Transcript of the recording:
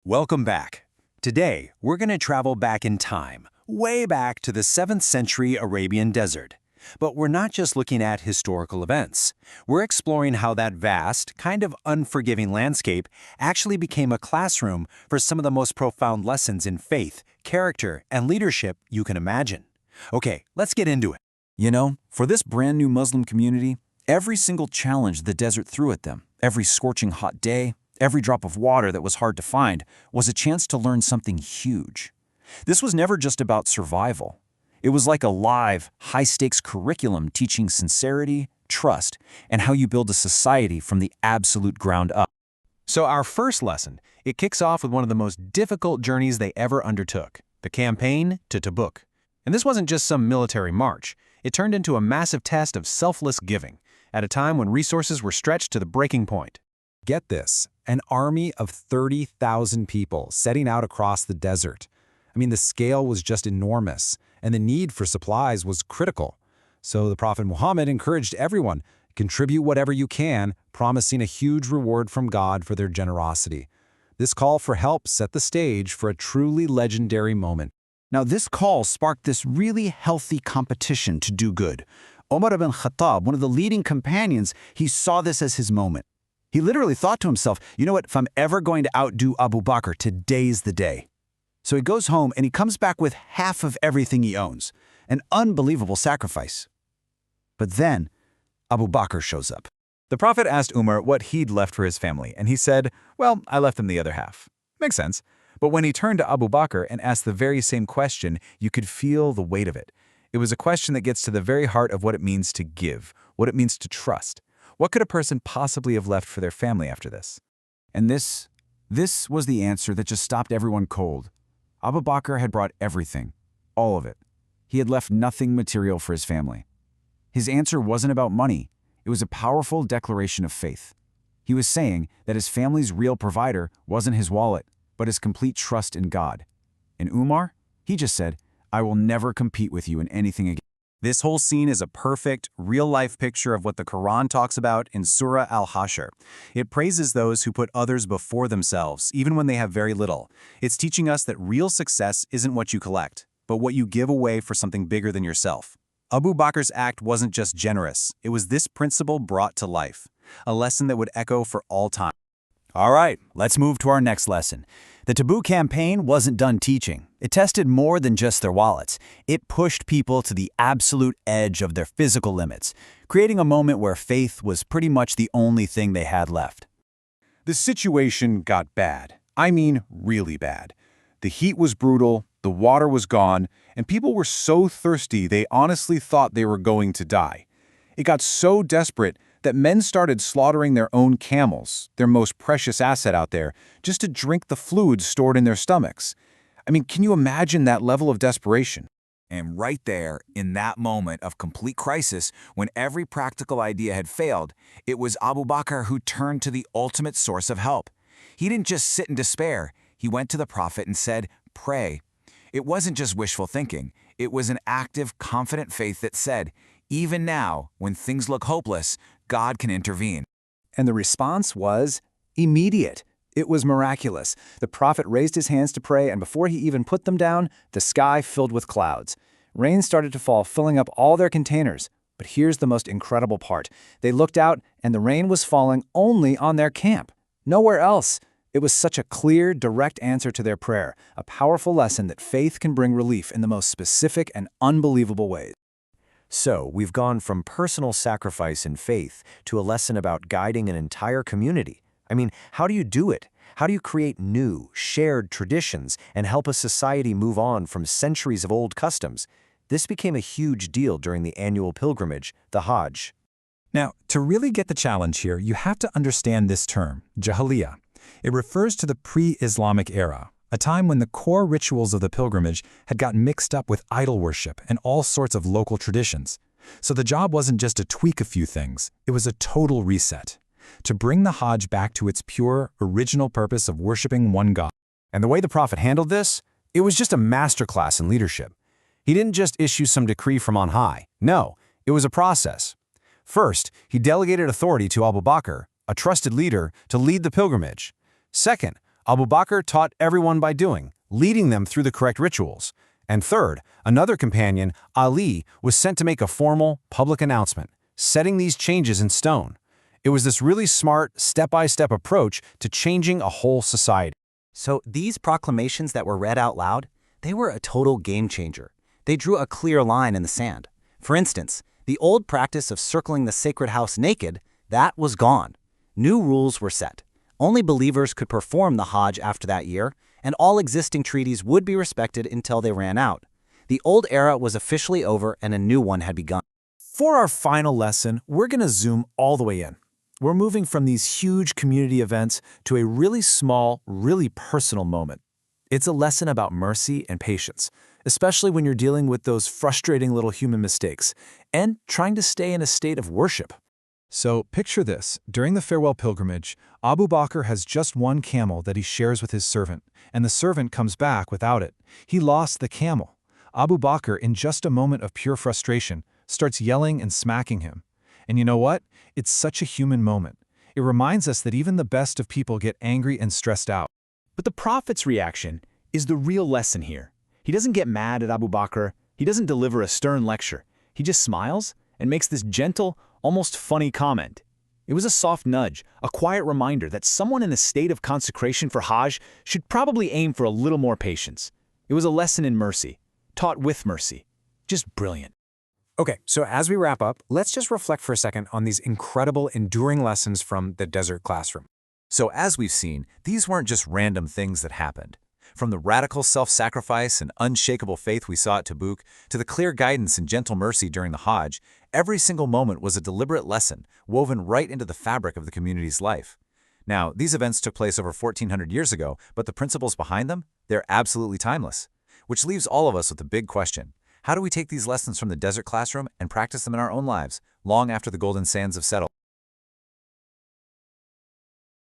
Welcome back. Today, we're going to travel back in time, way back to the 7th century Arabian desert. But we're not just looking at historical events. We're exploring how that vast, kind of unforgiving landscape actually became a classroom for some of the most profound lessons in faith, character, and leadership you can imagine. Okay, let's get into it. You know, for this brand new Muslim community, every single challenge the desert threw at them, every scorching hot day, every drop of water that was hard to find, was a chance to learn something huge. This was never just about survival. It was like a live, high-stakes curriculum teaching sincerity, trust, and how you build a society from the absolute ground up. So our first lesson, it kicks off with one of the most difficult journeys they ever undertook, the campaign to Tabook. And this wasn't just some military march. It turned into a massive test of selfless giving, at a time when resources were stretched to the breaking point. Get this, an army of 30,000 people setting out across the desert. I mean, the scale was just enormous, and the need for supplies was critical. So the Prophet Muhammad encouraged everyone, contribute whatever you can, promising a huge reward from God for their generosity. This call for help set the stage for a truly legendary moment. Now, this call sparked this really healthy competition to do good. Umar ibn Khattab, one of the leading companions, he saw this as his moment. He literally thought to himself, you know what, if I'm ever going to outdo Abu Bakr, today's the day. So he goes home and he comes back with half of everything he owns, an unbelievable sacrifice. But then, Abu Bakr shows up. The Prophet asked Umar what he'd left for his family, and he said, well, I left them the other half. Makes sense. But when he turned to Abu Bakr and asked the very same question, you could feel the weight of it. It was a question that gets to the very heart of what it means to give, what it means to trust. What could a person possibly have left for their family after this? And this was the answer that just stopped everyone cold. Abu Bakr had brought everything, all of it. He had left nothing material for his family. His answer wasn't about money. It was a powerful declaration of faith. He was saying that his family's real provider wasn't his wallet, but his complete trust in God. And Umar, he just said, I will never compete with you in anything again. This whole scene is a perfect, real-life picture of what the Quran talks about in Surah Al-Hashr. It praises those who put others before themselves, even when they have very little. It's teaching us that real success isn't what you collect, but what you give away for something bigger than yourself. Abu Bakr's act wasn't just generous, it was this principle brought to life, a lesson that would echo for all time. All right, let's move to our next lesson. The Tabook campaign wasn't done teaching. It tested more than just their wallets. It pushed people to the absolute edge of their physical limits, creating a moment where faith was pretty much the only thing they had left. The situation got bad. I mean, really bad. The heat was brutal, the water was gone, and people were so thirsty they honestly thought they were going to die. It got so desperate that men started slaughtering their own camels, their most precious asset out there, just to drink the fluids stored in their stomachs. I mean, can you imagine that level of desperation? And right there, in that moment of complete crisis, when every practical idea had failed, it was Abu Bakr who turned to the ultimate source of help. He didn't just sit in despair. He went to the Prophet and said, pray. It wasn't just wishful thinking. It was an active, confident faith that said, even now, when things look hopeless, God can intervene. And the response was immediate. It was miraculous. The prophet raised his hands to pray, and before he even put them down, the sky filled with clouds. Rain started to fall, filling up all their containers. But here's the most incredible part. They looked out, and the rain was falling only on their camp. Nowhere else. It was such a clear, direct answer to their prayer, a powerful lesson that faith can bring relief in the most specific and unbelievable ways. So, we've gone from personal sacrifice and faith to a lesson about guiding an entire community. I mean, how do you do it? How do you create new, shared traditions and help a society move on from centuries of old customs? This became a huge deal during the annual pilgrimage, the Hajj. Now, to really get the challenge here, you have to understand this term, Jahiliyyah. It refers to the pre-Islamic era, a time when the core rituals of the pilgrimage had gotten mixed up with idol worship and all sorts of local traditions. So the job wasn't just to tweak a few things, it was a total reset, to bring the Hajj back to its pure, original purpose of worshiping one God. And the way the Prophet handled this, it was just a masterclass in leadership. He didn't just issue some decree from on high. No, it was a process. First, he delegated authority to Abu Bakr, a trusted leader, to lead the pilgrimage. Second, Abu Bakr taught everyone by doing, leading them through the correct rituals. And third, another companion, Ali, was sent to make a formal, public announcement, setting these changes in stone. It was this really smart, step-by-step approach to changing a whole society. So these proclamations that were read out loud, they were a total game changer. They drew a clear line in the sand. For instance, the old practice of circling the sacred house naked, that was gone. New rules were set. Only believers could perform the Hajj after that year, and all existing treaties would be respected until they ran out. The old era was officially over and a new one had begun. For our final lesson, we're going to zoom all the way in. We're moving from these huge community events to a really small, really personal moment. It's a lesson about mercy and patience, especially when you're dealing with those frustrating little human mistakes and trying to stay in a state of worship. So picture this. During the farewell pilgrimage, Abu Bakr has just one camel that he shares with his servant, and the servant comes back without it. He lost the camel. Abu Bakr, in just a moment of pure frustration, starts yelling and smacking him. And you know what? It's such a human moment. It reminds us that even the best of people get angry and stressed out. But the Prophet's reaction is the real lesson here. He doesn't get mad at Abu Bakr. He doesn't deliver a stern lecture. He just smiles and makes this gentle, almost funny comment. It was a soft nudge, a quiet reminder that someone in a state of consecration for Hajj should probably aim for a little more patience. It was a lesson in mercy, taught with mercy. Just brilliant. Okay, so as we wrap up, let's just reflect for a second on these incredible, enduring lessons from the desert classroom. So as we've seen, these weren't just random things that happened. From the radical self-sacrifice and unshakable faith we saw at Tabook to the clear guidance and gentle mercy during the Hajj, every single moment was a deliberate lesson woven right into the fabric of the community's life. Now, these events took place over 1,400 years ago, but the principles behind them, they're absolutely timeless. Which leaves all of us with a big question. How do we take these lessons from the desert classroom and practice them in our own lives, long after the golden sands have settled?